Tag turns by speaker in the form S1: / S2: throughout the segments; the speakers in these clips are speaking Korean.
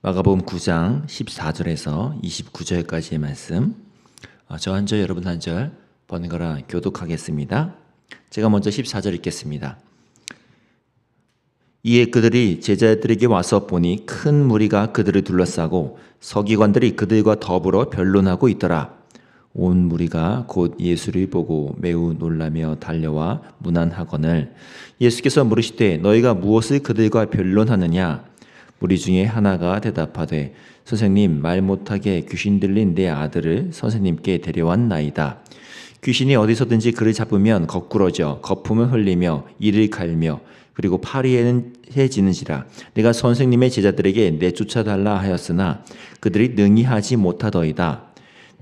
S1: 마가복음 9장 14절에서 29절까지의 말씀, 저 한 절 여러분 한 절 번갈아 교독하겠습니다. 제가 먼저 14절 읽겠습니다. 이에 그들이 제자들에게 와서 보니 큰 무리가 그들을 둘러싸고 서기관들이 그들과 더불어 변론하고 있더라. 온 무리가 곧 예수를 보고 매우 놀라며 달려와 문안하거늘 예수께서 물으시되 너희가 무엇을 그들과 변론하느냐? 무리 중에 하나가 대답하되 선생님, 말 못하게 귀신 들린 내 아들을 선생님께 데려왔나이다. 귀신이 어디서든지 그를 잡으면 거꾸러져 거품을 흘리며 이를 갈며 그리고 파리에는 해지는지라. 내가 선생님의 제자들에게 내쫓아달라 하였으나 그들이 능히 하지 못하더이다.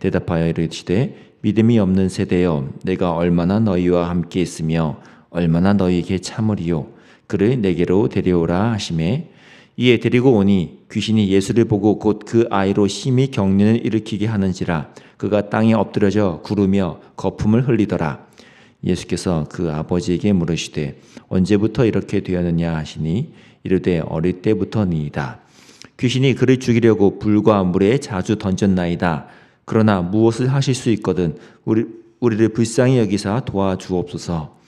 S1: 대답하여 이르시되 믿음이 없는 세대여, 내가 얼마나 너희와 함께 있으며 얼마나 너희에게 참으리요. 그를 내게로 데려오라 하시매 이에 데리고 오니 귀신이 예수를 보고 곧 그 아이로 심히 경련을 일으키게 하는지라. 그가 땅에 엎드려져 구르며 거품을 흘리더라. 예수께서 그 아버지에게 물으시되 언제부터 이렇게 되었느냐 하시니 이르되 어릴 때부터니이다. 귀신이 그를 죽이려고 불과 물에 자주 던졌나이다. 그러나 무엇을 하실 수 있거든 우리를 불쌍히 여기사 도와주옵소서.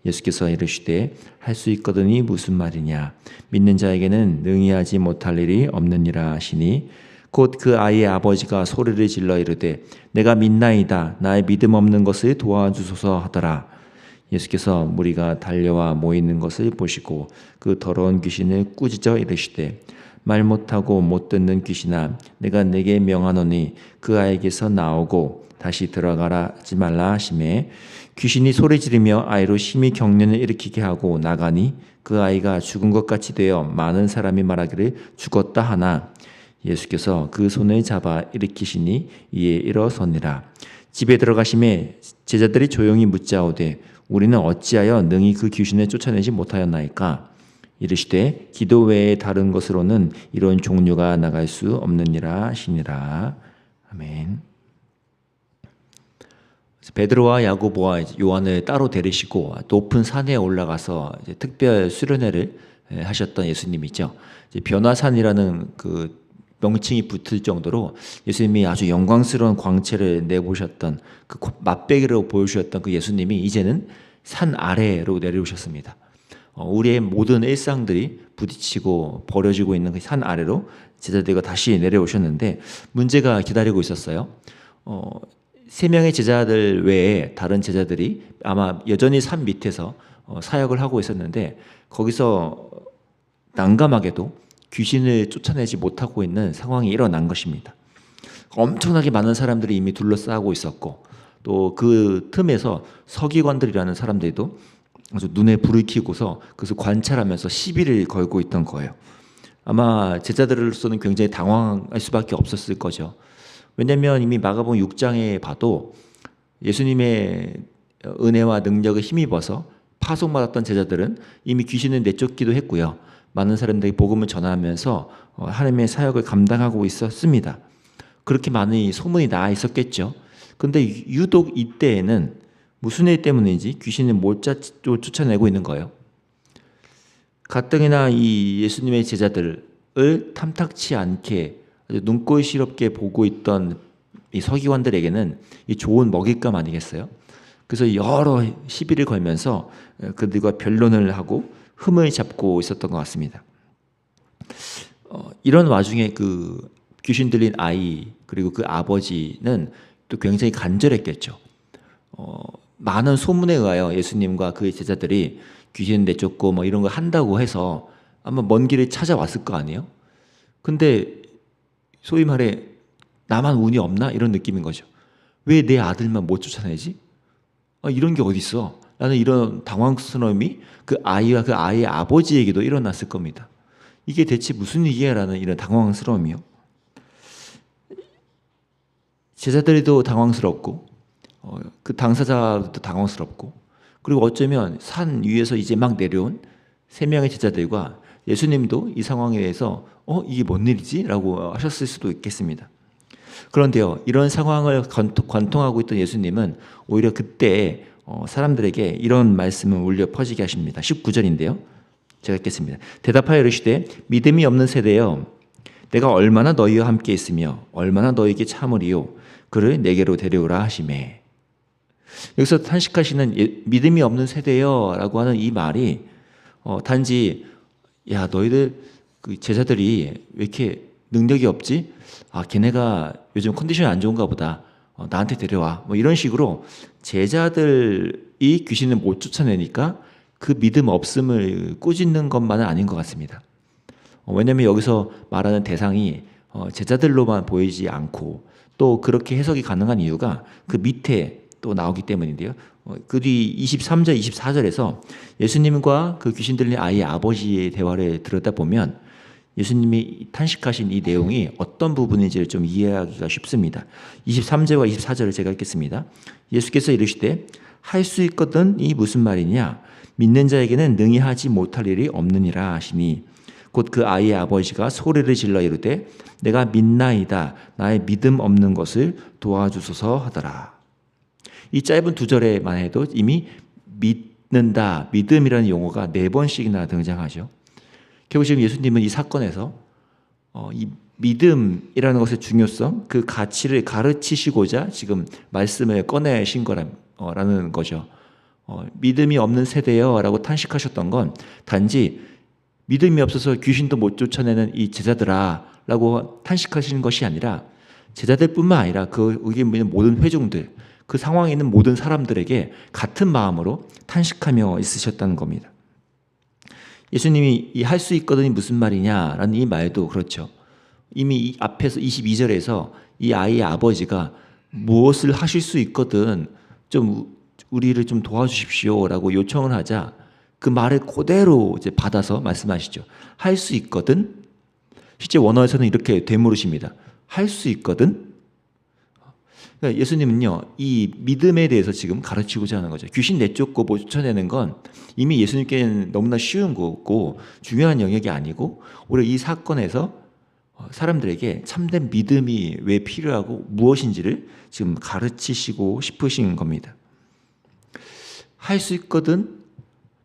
S1: 예수께서 이르시되 할 수 있거든이 무슨 말이냐? 믿는 자에게는 능히 하지 못할 일이 없느니라 하시니 곧 그 아이의 아버지가 소리를 질러 이르되 내가 믿나이다. 나의 믿음 없는 것을 도와주소서 하더라. 예수께서 무리가 달려와 모이는 것을 보시고 그 더러운 귀신을 꾸짖어 이르시되 말 못하고 못 듣는 귀신아, 내가 네게 명하노니 그 아이에게서 나오고 다시 들어가라 하지 말라 하시매 귀신이 소리 지르며 아이로 심히 경련을 일으키게 하고 나가니 그 아이가 죽은 것 같이 되어 많은 사람이 말하기를 죽었다 하나 예수께서 그 손을 잡아 일으키시니 이에 일어서니라. 집에 들어가심에 제자들이 조용히 묻자오되 우리는 어찌하여 능히 그 귀신을 쫓아내지 못하였나이까? 이르시되 기도 외에 다른 것으로는 이런 종류가 나갈 수 없느니라 하시니라. 아멘. 베드로와 야고보와 요한을 따로 데리시고 높은 산에 올라가서 특별 수련회를 하셨던 예수님이죠. 변화산이라는 그 명칭이 붙을 정도로 예수님이 아주 영광스러운 광채를 내보셨던 그 맛배기로 보여주셨던 그 예수님이 이제는 산 아래로 내려오셨습니다. 우리의 모든 일상들이 부딪히고 버려지고 있는 그 산 아래로 제자들과 다시 내려오셨는데 문제가 기다리고 있었어요. 세 명의 제자들 외에 다른 제자들이 아마 여전히 산 밑에서 사역을 하고 있었는데 거기서 난감하게도 귀신을 쫓아내지 못하고 있는 상황이 일어난 것입니다. 엄청나게 많은 사람들이 이미 둘러싸고 있었고 또 그 틈에서 서기관들이라는 사람들도 아주 눈에 불을 켜고서 그것을 관찰하면서 시비를 걸고 있던 거예요. 아마 제자들로서는 굉장히 당황할 수밖에 없었을 거죠. 왜냐하면 이미 마가복음 6장에 봐도 예수님의 은혜와 능력을 힘입어서 파송받았던 제자들은 이미 귀신을 내쫓기도 했고요. 많은 사람들이 복음을 전하면서 하나님의 사역을 감당하고 있었습니다. 그렇게 많은 소문이 나 있었겠죠. 그런데 유독 이때에는 무슨 일 때문인지 귀신을 못 쫓아내고 있는 거예요. 가뜩이나 이 예수님의 제자들을 탐탁치 않게 눈꼴시럽게 보고 있던 이 서기관들에게는 이 좋은 먹잇감 아니겠어요? 그래서 여러 시비를 걸면서 그들과 변론을 하고 흠을 잡고 있었던 것 같습니다. 이런 와중에 그 귀신 들린 아이 그리고 그 아버지는 또 굉장히 간절했겠죠. 많은 소문에 의하여 예수님과 그의 제자들이 귀신 내쫓고 뭐 이런 거 한다고 해서 아마 먼 길을 찾아왔을 거 아니에요? 근데 소위 말해 나만 운이 없나? 이런 느낌인 거죠. 왜 내 아들만 못 쫓아내지? 이런 게 어디 있어? 나는 이런 당황스러움이 그 아이와 그 아이의 아버지에게도 일어났을 겁니다. 이게 대체 무슨 일이야? 라는 이런 당황스러움이요. 제자들도 당황스럽고 그 당사자도 당황스럽고 그리고 어쩌면 산 위에서 이제 막 내려온 세 명의 제자들과 예수님도 이 상황에 대해서 이게 뭔 일이지? 라고 하셨을 수도 있겠습니다. 그런데요, 이런 상황을 관통하고 있던 예수님은 오히려 그때 사람들에게 이런 말씀을 울려 퍼지게 하십니다. 19절인데요. 제가 읽겠습니다. 대답하여 이르시되 믿음이 없는 세대여, 내가 얼마나 너희와 함께 있으며 얼마나 너희에게 참으리요 그를 내게로 데려오라 하시매. 여기서 탄식하시는 믿음이 없는 세대여 라고 하는 이 말이 단지 야 너희들 그 제자들이 왜 이렇게 능력이 없지? 걔네가 요즘 컨디션이 안 좋은가 보다. 나한테 데려와. 뭐 이런 식으로 제자들이 귀신을 못 쫓아내니까 그 믿음 없음을 꾸짖는 것만은 아닌 것 같습니다. 왜냐하면 여기서 말하는 대상이 제자들로만 보이지 않고 또 그렇게 해석이 가능한 이유가 그 밑에 또 나오기 때문인데요. 그 뒤 23절, 24절에서 예수님과 그 귀신 들린 아이의 아버지의 대화를 들여다보면 예수님이 탄식하신 이 내용이 어떤 부분인지를 좀 이해하기가 쉽습니다. 23절과 24절을 제가 읽겠습니다. 예수께서 이르시되 할 수 있거든 이 무슨 말이냐 믿는 자에게는 능히 하지 못할 일이 없느니라 하시니 곧 그 아이의 아버지가 소리를 질러 이르되 내가 믿나이다 나의 믿음 없는 것을 도와주소서 하더라. 이 짧은 두 절에만 해도 이미 믿는다, 믿음이라는 용어가 4번씩이나 등장하죠. 결국 지금 예수님은 이 사건에서 이 믿음이라는 것의 중요성, 그 가치를 가르치시고자 지금 말씀을 꺼내신 거라는 거죠. 믿음이 없는 세대여 라고 탄식하셨던 건 단지 믿음이 없어서 귀신도 못 쫓아내는 이 제자들아 라고 탄식하시는 것이 아니라 제자들뿐만 아니라 그 여기 있는 모든 회중들, 그 상황에 있는 모든 사람들에게 같은 마음으로 탄식하며 있으셨다는 겁니다. 예수님이 이 할 수 있거든이 무슨 말이냐라는 이 말도 그렇죠. 이미 이 앞에서 22절에서 이 아이의 아버지가 무엇을 하실 수 있거든 좀 우리를 좀 도와주십시오라고 요청을 하자 그 말을 그대로 이제 받아서 말씀하시죠. 할 수 있거든. 실제 원어에서는 이렇게 되물으십니다. 할 수 있거든. 그러니까 예수님은요, 이 믿음에 대해서 지금 가르치고자 하는 거죠. 귀신 내쫓고 뭐 쫓아내는 건 이미 예수님께는 너무나 쉬운 거고 중요한 영역이 아니고 오히려 이 사건에서 사람들에게 참된 믿음이 왜 필요하고 무엇인지를 지금 가르치시고 싶으신 겁니다. 할 수 있거든.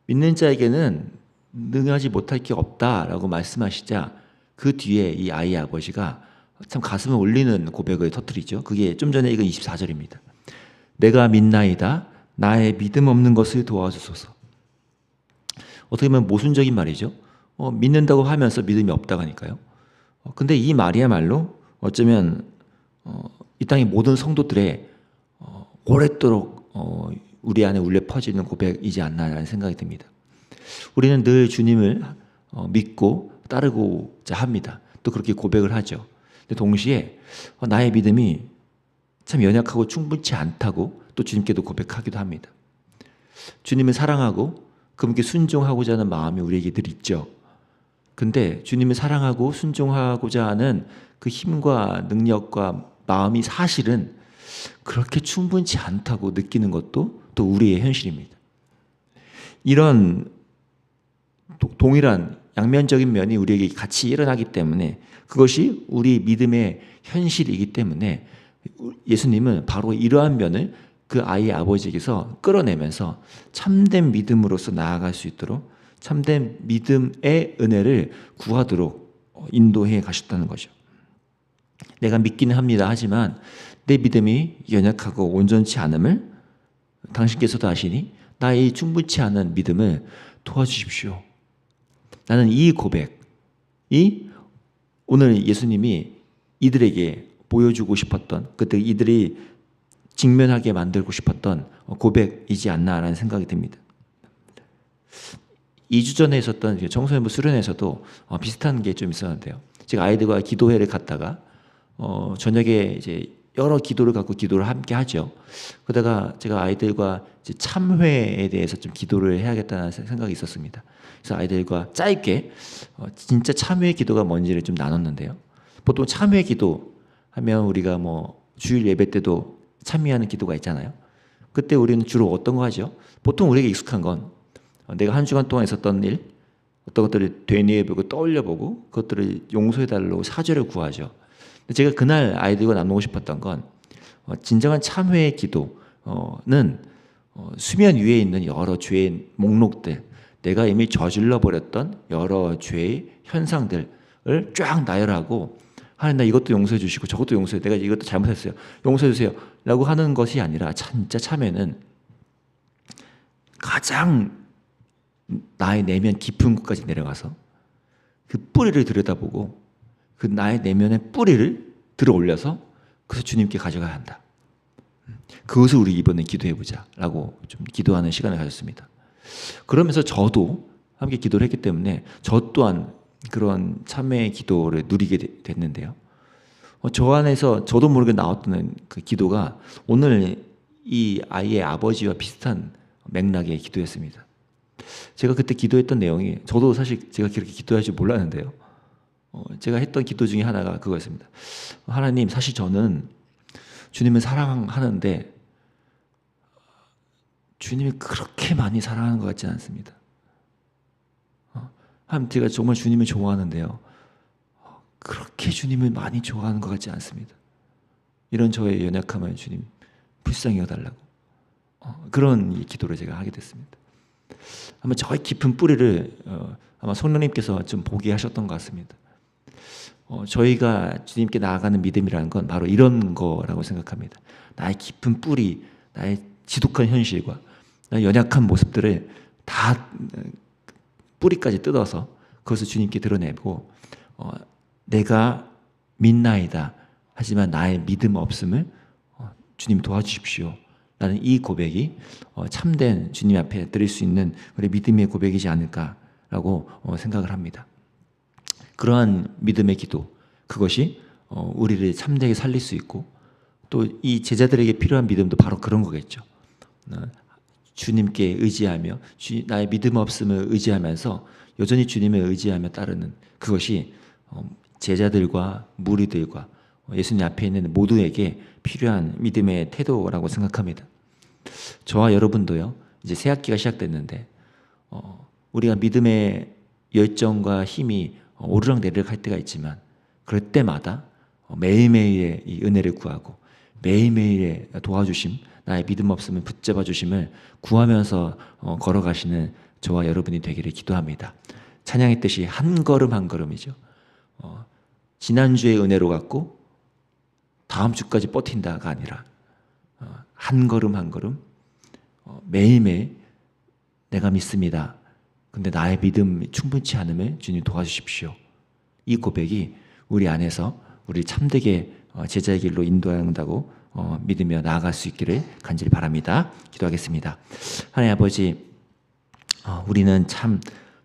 S1: 믿는 자에게는 능하지 못할 게 없다라고 말씀하시자 그 뒤에 이 아이의 아버지가 참 가슴을 울리는 고백을 터뜨리죠. 그게 좀 전에 읽은 24절입니다. 내가 믿나이다. 나의 믿음 없는 것을 도와주소서. 어떻게 보면 모순적인 말이죠. 믿는다고 하면서 믿음이 없다고 하니까요. 근데 이 말이야말로 어쩌면 이 땅의 모든 성도들의 오랫도록 우리 안에 울려 퍼지는 고백이지 않나라는 생각이 듭니다. 우리는 늘 주님을 믿고 따르고자 합니다. 또 그렇게 고백을 하죠. 근데 동시에 나의 믿음이 참 연약하고 충분치 않다고 또 주님께도 고백하기도 합니다. 주님을 사랑하고 그분께 순종하고자 하는 마음이 우리에게 늘 있죠. 근데 주님을 사랑하고 순종하고자 하는 그 힘과 능력과 마음이 사실은 그렇게 충분치 않다고 느끼는 것도 또 우리의 현실입니다. 이런 동일한 양면적인 면이 우리에게 같이 일어나기 때문에 그것이 우리 믿음의 현실이기 때문에 예수님은 바로 이러한 면을 그 아이의 아버지에게서 끌어내면서 참된 믿음으로서 나아갈 수 있도록 참된 믿음의 은혜를 구하도록 인도해 가셨다는 거죠. 내가 믿기는 합니다. 하지만 내 믿음이 연약하고 온전치 않음을 당신께서도 아시니 나의 충분치 않은 믿음을 도와주십시오. 나는 이 고백이 오늘 예수님이 이들에게 보여주고 싶었던 그때 이들이 직면하게 만들고 싶었던 고백이지 않나라는 생각이 듭니다. 2주 전에 있었던 청소년부 수련회에서도 비슷한 게 좀 있었는데요. 제가 아이들과 기도회를 갔다가 저녁에 이제 여러 기도를 갖고 기도를 함께 하죠. 그러다가 제가 아이들과 이제 참회에 대해서 좀 기도를 해야겠다는 생각이 있었습니다. 그래서 아이들과 짧게 진짜 참회 기도가 뭔지를 좀 나눴는데요. 보통 참회 기도 하면 우리가 뭐 주일 예배 때도 참여하는 기도가 있잖아요. 그때 우리는 주로 어떤 거 하죠? 보통 우리에게 익숙한 건 내가 한 주간 동안 있었던 일, 어떤 것들을 되뇌어보고 떠올려보고 그것들을 용서해달라고 사죄를 구하죠. 제가 그날 아이들과 나누고 싶었던 건 진정한 참회의 기도는 수면 위에 있는 여러 죄의 목록들, 내가 이미 저질러 버렸던 여러 죄의 현상들, 쫙 나열하고 하나님 나 이것도 용서해 주시고 저것도 용서해 내가 이것도 잘못했어요. 용서해 주세요. 라고 하는 것이 아니라 진짜 참회는 가장 나의 내면 깊은 곳까지 내려가서 그 뿌리를 들여다보고 그 나의 내면의 뿌리를 들어 올려서 그래서 주님께 가져가야 한다. 그것을 우리 이번에 기도해보자 라고 좀 기도하는 시간을 가졌습니다. 그러면서 저도 함께 기도를 했기 때문에 저 또한 그런 참회의 기도를 누리게 됐는데요. 저 안에서 저도 모르게 나왔던 그 기도가 오늘 이 아이의 아버지와 비슷한 맥락의 기도였습니다. 제가 그때 기도했던 내용이 저도 사실 제가 그렇게 기도할 줄 몰랐는데요. 제가 했던 기도 중에 하나가 그거였습니다. 하나님, 사실 저는 주님을 사랑하는데 주님이 그렇게 많이 사랑하는 것 같지는 않습니다. 하나님, 제가 정말 주님을 좋아하는데요. 그렇게 주님을 많이 좋아하는 것 같지 않습니다. 이런 저의 연약함을 주님 불쌍히 여달라고 그런 기도를 제가 하게 됐습니다. 아마 저의 깊은 뿌리를 아마 성령님께서 좀 보게 하셨던 것 같습니다. 저희가 주님께 나아가는 믿음이라는 건 바로 이런 거라고 생각합니다. 나의 깊은 뿌리, 나의 지독한 현실과 나의 연약한 모습들을 다 뿌리까지 뜯어서 그것을 주님께 드러내고 내가 믿나이다. 하지만 나의 믿음 없음을 주님 도와주십시오. 라는 이 고백이 참된 주님 앞에 드릴 수 있는 우리 믿음의 고백이지 않을까라고 생각을 합니다. 그러한 믿음의 기도, 그것이 우리를 참되게 살릴 수 있고 또 이 제자들에게 필요한 믿음도 바로 그런 거겠죠. 주님께 의지하며 나의 믿음 없음을 의지하면서 여전히 주님을 의지하며 따르는 그것이 제자들과 무리들과 예수님 앞에 있는 모두에게 필요한 믿음의 태도라고 생각합니다. 저와 여러분도요, 이제 새 학기가 시작됐는데 우리가 믿음의 열정과 힘이 오르락내리락 할 때가 있지만 그럴 때마다 매일매일의 이 은혜를 구하고 매일매일의 도와주심, 나의 믿음 없음을 붙잡아 주심을 구하면서 걸어가시는 저와 여러분이 되기를 기도합니다. 찬양의 뜻이 한 걸음 한 걸음이죠. 지난주의 은혜로 갖고 다음 주까지 버틴다가 아니라 한 걸음 한 걸음 매일매일 내가 믿습니다. 근데 나의 믿음이 충분치 않음을 주님 도와주십시오. 이 고백이 우리 안에서 우리 참되게 제자의 길로 인도한다고 믿으며 나아갈 수 있기를 간절히 바랍니다. 기도하겠습니다. 하나님 아버지, 우리는 참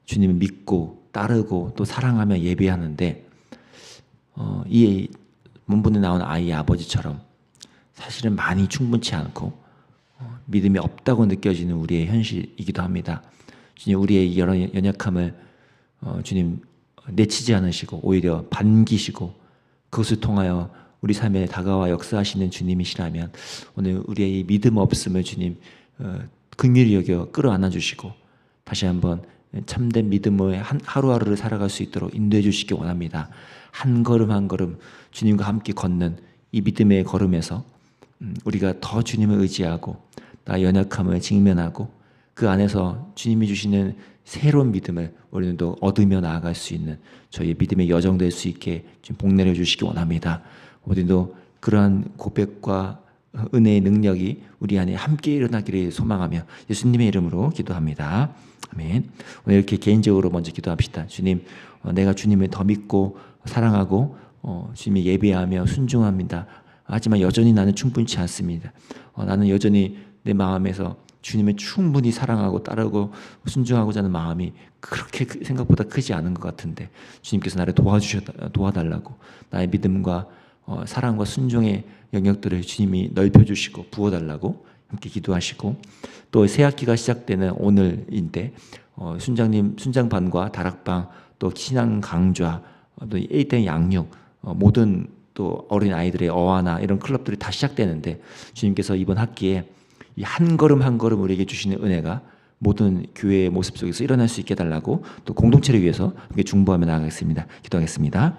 S1: 주님을 믿고 따르고 또 사랑하며 예배하는데 이 본문에 나온 아이의 아버지처럼 사실은 많이 충분치 않고 믿음이 없다고 느껴지는 우리의 현실이기도 합니다. 주님, 우리의 여러 연약함을 주님 내치지 않으시고 오히려 반기시고 그것을 통하여 우리 삶에 다가와 역사하시는 주님이시라면 오늘 우리의 이 믿음 없음을 주님 긍휼히 여겨 끌어안아 주시고 다시 한번 참된 믿음의 하루하루를 살아갈 수 있도록 인도해 주시기 원합니다. 한 걸음 한 걸음 주님과 함께 걷는 이 믿음의 걸음에서 우리가 더 주님을 의지하고 나의 연약함을 직면하고 그 안에서 주님이 주시는 새로운 믿음을 우리는 또 얻으며 나아갈 수 있는 저희의 믿음의 여정 될 수 있게 좀 복내려 주시기 원합니다. 우리도 그러한 고백과 은혜의 능력이 우리 안에 함께 일어나기를 소망하며 예수님의 이름으로 기도합니다. 아멘. 오늘 이렇게 개인적으로 먼저 기도합시다. 주님, 내가 주님을 더 믿고 사랑하고 주님을 예배하며 순종합니다. 하지만 여전히 나는 충분치 않습니다. 나는 여전히 내 마음에서 주님을 충분히 사랑하고 따르고 순종하고자 하는 마음이 그렇게 생각보다 크지 않은 것 같은데 주님께서 나를 도와달라고 나의 믿음과 사랑과 순종의 영역들을 주님이 넓혀주시고 부어달라고 함께 기도하시고 또 새 학기가 시작되는 오늘인데 순장님 순장반과 다락방 또 신앙 강좌 또 1대 양육 모든 또 어린 아이들의 어화나 이런 클럽들이 다 시작되는데 주님께서 이번 학기에 이 한 걸음 한 걸음 우리에게 주시는 은혜가 모든 교회의 모습 속에서 일어날 수 있게 해달라고 또 공동체를 위해서 함께 중보하며 나아가겠습니다. 기도하겠습니다.